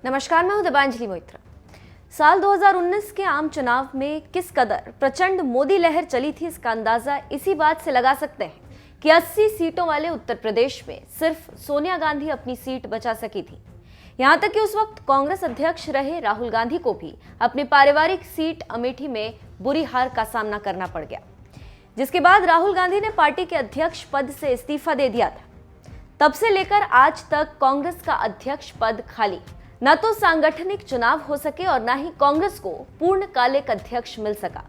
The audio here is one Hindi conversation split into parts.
नमस्कार, मैं हूं दिबांजलि मोइत्रा। साल 2019 के आम चुनाव में किस कदर प्रचंड मोदी लहर चली थी, इसका अंदाजा इसी बात से लगा सकते हैं कि 80 सीटों वाले उत्तर प्रदेश में सिर्फ सोनिया गांधी अपनी सीट बचा सकी थी। यहां तक कि उस वक्त कांग्रेस अध्यक्ष रहे राहुल गांधी को भी अपनी पारिवारिक सीट अमेठी में बुरी हार का सामना करना पड़ गया, जिसके बाद राहुल गांधी ने पार्टी के अध्यक्ष पद से इस्तीफा दे दिया था। तब से लेकर आज तक कांग्रेस का अध्यक्ष पद खाली, न तो सांगठनिक चुनाव हो सके और न ही कांग्रेस को पूर्णकालिक अध्यक्ष मिल सका।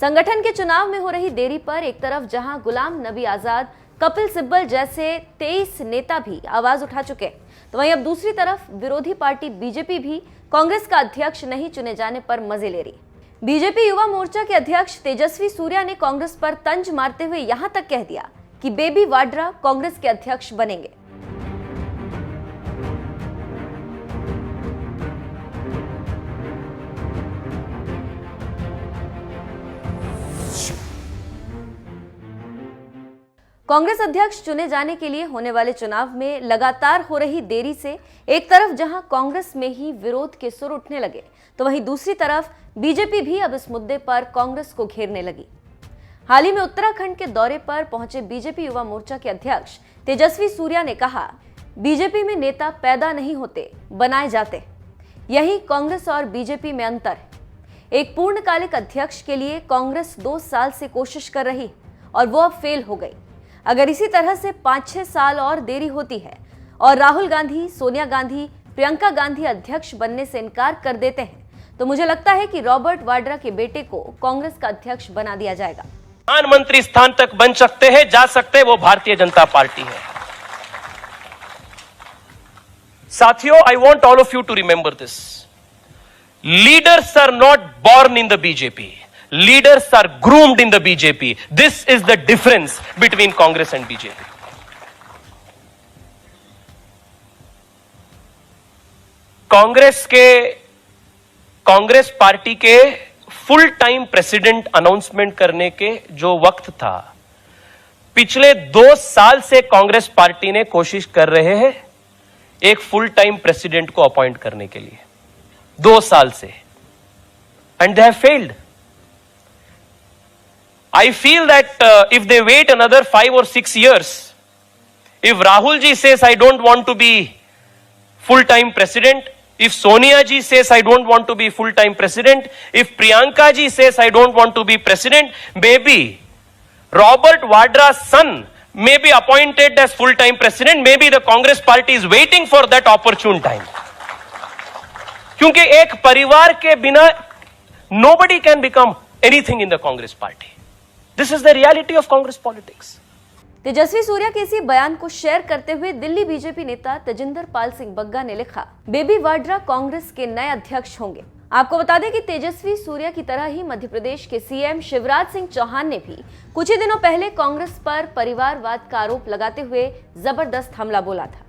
संगठन के चुनाव में हो रही देरी पर एक तरफ जहां गुलाम नबी आजाद, कपिल सिब्बल जैसे 23 नेता भी आवाज उठा चुके, तो वहीं अब दूसरी तरफ विरोधी पार्टी बीजेपी भी कांग्रेस का अध्यक्ष नहीं चुने जाने पर मजे ले रही। बीजेपी युवा मोर्चा के अध्यक्ष तेजस्वी सूर्या ने कांग्रेस पर तंज मारते हुए यहां तक कह दिया कि बेबी वाड्रा कांग्रेस के अध्यक्ष बनेंगे। कांग्रेस अध्यक्ष चुने जाने के लिए होने वाले चुनाव में लगातार हो रही देरी से एक तरफ जहां कांग्रेस में ही विरोध के सुर उठने लगे, तो वहीं दूसरी तरफ बीजेपी भी अब इस मुद्दे पर कांग्रेस को घेरने लगी। हाल ही में उत्तराखंड के दौरे पर पहुंचे बीजेपी युवा मोर्चा के अध्यक्ष तेजस्वी सूर्या ने कहा, बीजेपी में नेता पैदा नहीं होते, बनाए जाते। यही कांग्रेस और बीजेपी में अंतर है। एक पूर्णकालिक अध्यक्ष के लिए कांग्रेस 2 साल से कोशिश कर रही और वो अब फेल हो गई। अगर इसी तरह से 5-6 साल और देरी होती है और राहुल गांधी, सोनिया गांधी, प्रियंका गांधी अध्यक्ष बनने से इनकार कर देते हैं, तो मुझे लगता है कि रॉबर्ट वाड्रा के बेटे को कांग्रेस का अध्यक्ष बना दिया जाएगा। प्रधानमंत्री स्थान तक बन सकते हैं, जा सकते हैं, वो भारतीय जनता पार्टी है। साथियों, I want all of you to remember this. Leaders are not born in the BJP. Leaders are groomed in the BJP. This is the difference between Congress and BJP. Congress party के फुल टाइम प्रेसिडेंट अनाउंसमेंट करने के जो वक्त था, पिछले 2 साल से कांग्रेस पार्टी ने कोशिश कर रहे हैं एक फुल टाइम प्रेसिडेंट को अपॉइंट करने के लिए, 2 साल से, and they have failed. I feel that if they wait another 5 or 6 years, if Rahul ji says I don't want to be full-time president, if Sonia ji says I don't want to be full-time president, if Priyanka ji says I don't want to be president, maybe Robert Vadra's son may be appointed as full-time president. Maybe the Congress party is waiting for that opportune time. क्योंकि एक परिवार के बिना nobody can become anything in the Congress party. This is the reality of Congress politics. Tejasvi Surya के इसी बयान को शेयर करते हुए दिल्ली बीजेपी नेता तेजिंदर पाल सिंह बग्गा ने लिखा, बेबी वाड्रा कांग्रेस के नए अध्यक्ष होंगे। आपको बता दें कि तेजस्वी सूर्या की तरह ही मध्य प्रदेश के सीएम शिवराज सिंह चौहान ने भी कुछ ही दिनों पहले कांग्रेस पर परिवारवाद का आरोप लगाते हुए जबरदस्त हमला बोला था।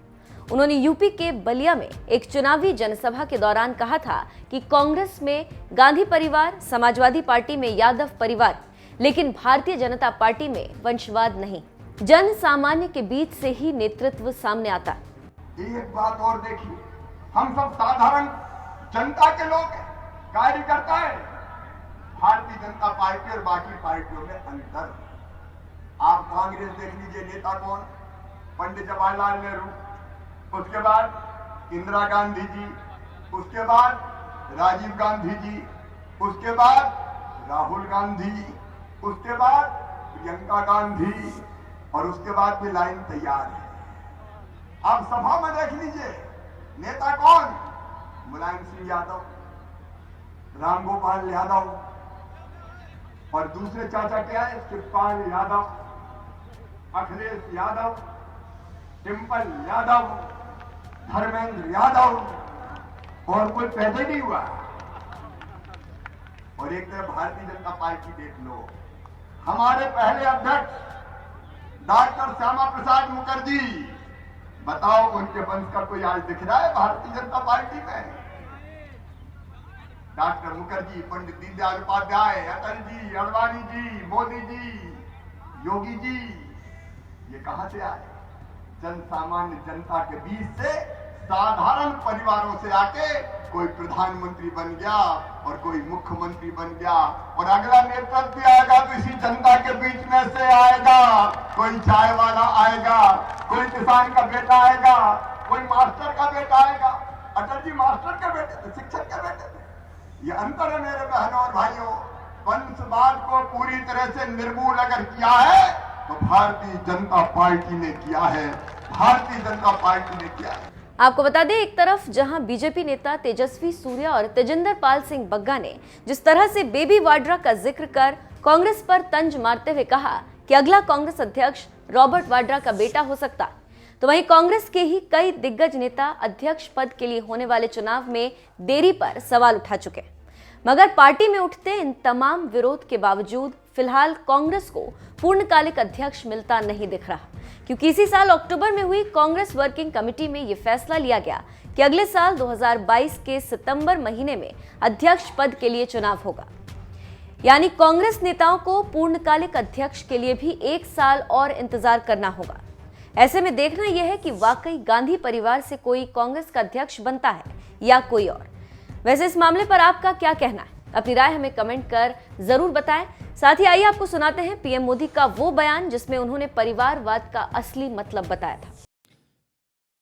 उन्होंने यूपी के बलिया में एक चुनावी जनसभा के दौरान कहा था कि कांग्रेस में गांधी परिवार, समाजवादी पार्टी में यादव परिवार, लेकिन भारतीय जनता पार्टी में वंशवाद नहीं। जन सामान्य के बीच से ही नेतृत्व सामने आता। एक बात और देखिए, हम सब साधारण जनता के लोग हैं, कार्यकर्ता है। भारतीय जनता पार्टी और बाकी पार्टियों में अंतर है। आप कांग्रेस देख लीजिए, नेता कौन? पंडित जवाहरलाल नेहरू, उसके बाद इंदिरा गांधी जी, उसके बाद राजीव गांधी जी, उसके बाद राहुल गांधी, उसके बाद प्रियंका गांधी, और उसके बाद भी लाइन तैयार है। आप सभा में देख लीजिए, नेता कौन? मुलायम सिंह यादव, राम गोपाल यादव, और दूसरे चाचा क्या है? शिवपाल यादव, अखिलेश यादव, डिंपल यादव, धर्मेंद्र यादव, और कोई पैदा नहीं हुआ। और एक तरफ भारतीय जनता पार्टी देख लो, हमारे पहले अध्यक्ष डॉक्टर श्यामा प्रसाद मुखर्जी, बताओ उनके वंश का कोई आज दिख रहा है भारतीय जनता पार्टी में? डॉक्टर मुखर्जी, पंडित दीनदयाल उपाध्याय, अटल जी, अडवाणी जी, मोदी जी, योगी जी, ये कहां से आए? जन सामान्य जनता के बीच से साधारण परिवारों से आके कोई प्रधानमंत्री बन गया और कोई मुख्यमंत्री बन गया, और अगला नेतृत्व भी आएगा तो इसी जनता के बीच में से आएगा। कोई चाय वाला आएगा, कोई किसान का बेटा आएगा, कोई मास्टर का बेटा आएगा। अटल जी मास्टर के बेटे थे, शिक्षक के बेटे थे। ये अंतर है मेरे बहनों और भाइयों। वंशवाद को पूरी तरह से निर्मूल अगर किया है तो भारतीय जनता पार्टी ने किया है, भारतीय जनता पार्टी ने किया है। आपको बता दें, एक तरफ जहां बीजेपी नेता तेजस्वी सूर्या और तेजिंदर पाल सिंह बग्गा ने जिस तरह से बेबी वाड्रा का जिक्र कर कांग्रेस पर तंज मारते हुए कहा कि अगला कांग्रेस अध्यक्ष रॉबर्ट वाड्रा का बेटा हो सकता, तो वहीं कांग्रेस के ही कई दिग्गज नेता अध्यक्ष पद के लिए होने वाले चुनाव में देरी पर सवाल उठा चुके। मगर पार्टी में उठते इन तमाम विरोध के बावजूद फिलहाल कांग्रेस को पूर्णकालिक अध्यक्ष मिलता नहीं दिख रहा, क्योंकि इसी साल अक्टूबर में हुई कांग्रेस वर्किंग कमेटी में यह फैसला लिया गया कि अगले साल 2022 के सितंबर महीने में अध्यक्ष पद के लिए चुनाव होगा। यानी कांग्रेस नेताओं को पूर्णकालिक अध्यक्ष के लिए भी 1 साल और इंतजार करना होगा। ऐसे में देखना यह है कि वाकई गांधी परिवार से कोई कांग्रेस का अध्यक्ष बनता है या कोई और। वैसे इस मामले पर आपका क्या कहना है? अपनी राय हमें कमेंट कर जरूर बताएं। साथ ही आइए आपको सुनाते हैं पीएम मोदी का वो बयान जिसमें उन्होंने परिवारवाद का असली मतलब बताया था।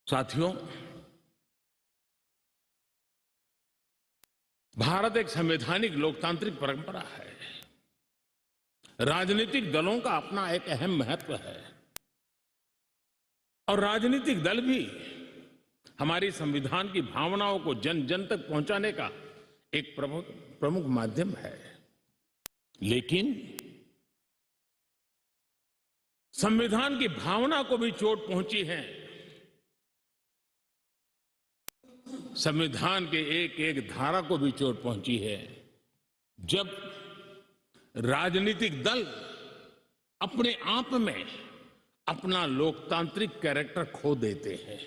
साथियों, भारत एक संवैधानिक लोकतांत्रिक परंपरा है। राजनीतिक दलों का अपना एक अहम महत्व है और राजनीतिक दल भी हमारी संविधान की भावनाओं को जन जन तक पहुंचाने का एक प्रमुख माध्यम है। लेकिन संविधान की भावना को भी चोट पहुंची है। संविधान के एक एक धारा को भी चोट पहुंची है जब राजनीतिक दल अपने आप में अपना लोकतांत्रिक कैरेक्टर खो देते हैं।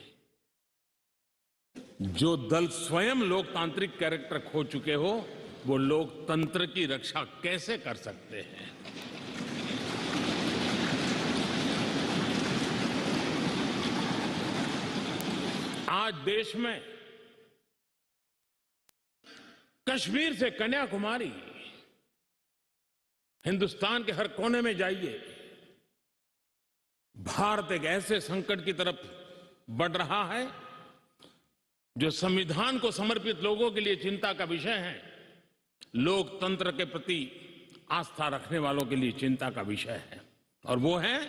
जो दल स्वयं लोकतांत्रिक कैरेक्टर खो चुके हो वो लोकतंत्र की रक्षा कैसे कर सकते हैं? आज देश में कश्मीर से कन्याकुमारी, हिंदुस्तान के हर कोने में जाइए, भारत एक ऐसे संकट की तरफ बढ़ रहा है जो संविधान को समर्पित लोगों के लिए चिंता का विषय है, लोकतंत्र के प्रति आस्था रखने वालों के लिए चिंता का विषय है, और वो है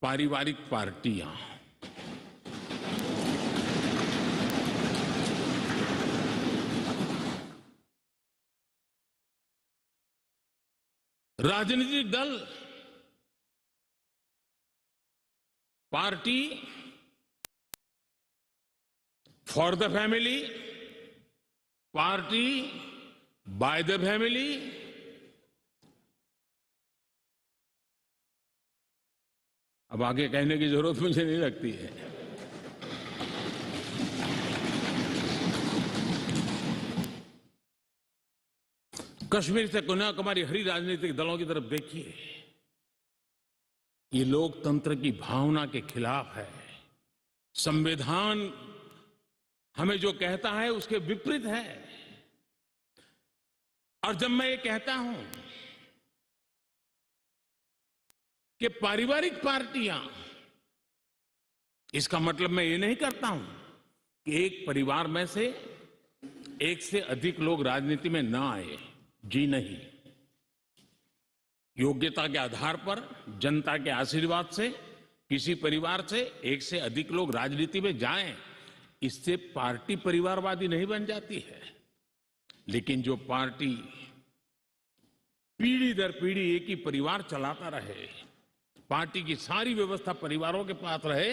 पारिवारिक पार्टियां। राजनीतिक दल, party for the family, party by the family, अब आगे कहने की जरूरत मुझे नहीं लगती है। कश्मीर से कन्याकुमारी हरी राजनीतिक दलों की तरफ देखिए, ये लोकतंत्र की भावना के खिलाफ है। संविधान हमें जो कहता है उसके विपरीत है। और जब मैं ये कहता हूं कि पारिवारिक पार्टियां, इसका मतलब मैं ये नहीं करता हूं कि एक परिवार में से एक से अधिक लोग राजनीति में ना आए। जी नहीं, योग्यता के आधार पर, जनता के आशीर्वाद से किसी परिवार से एक से अधिक लोग राजनीति में जाएं, इससे पार्टी परिवारवादी नहीं बन जाती है। लेकिन जो पार्टी पीढ़ी दर पीढ़ी एक ही परिवार चलाता रहे, पार्टी की सारी व्यवस्था परिवारों के पास रहे,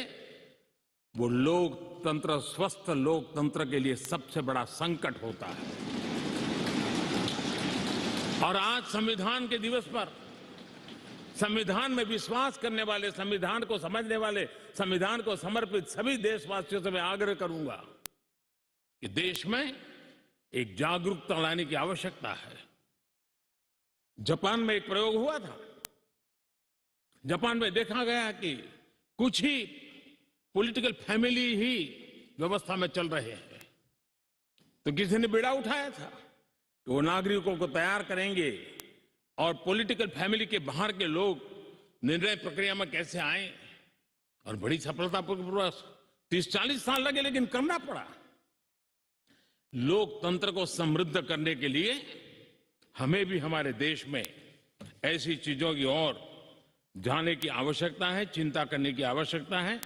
वो लोकतंत्र, स्वस्थ लोकतंत्र के लिए सबसे बड़ा संकट होता है। और आज संविधान के दिवस पर संविधान में विश्वास करने वाले, संविधान को समझने वाले, संविधान को समर्पित सभी देशवासियों से मैं आग्रह करूंगा कि देश में एक जागरूकता लाने की आवश्यकता है। जापान में एक प्रयोग हुआ था। जापान में देखा गया कि कुछ ही पॉलिटिकल फैमिली ही व्यवस्था में चल रहे हैं। तो किसी ने बेड़ा उठाया था कि वो नागरिकों को तैयार करेंगे और पॉलिटिकल फैमिली के बाहर के लोग निर्णय प्रक्रिया में कैसे आए, और बड़ी सफलतापूर्वक 30-40 साल लगे, लेकिन करना पड़ा। लोकतंत्र को समृद्ध करने के लिए हमें भी हमारे देश में ऐसी चीजों की ओर जाने की आवश्यकता है, चिंता करने की आवश्यकता है।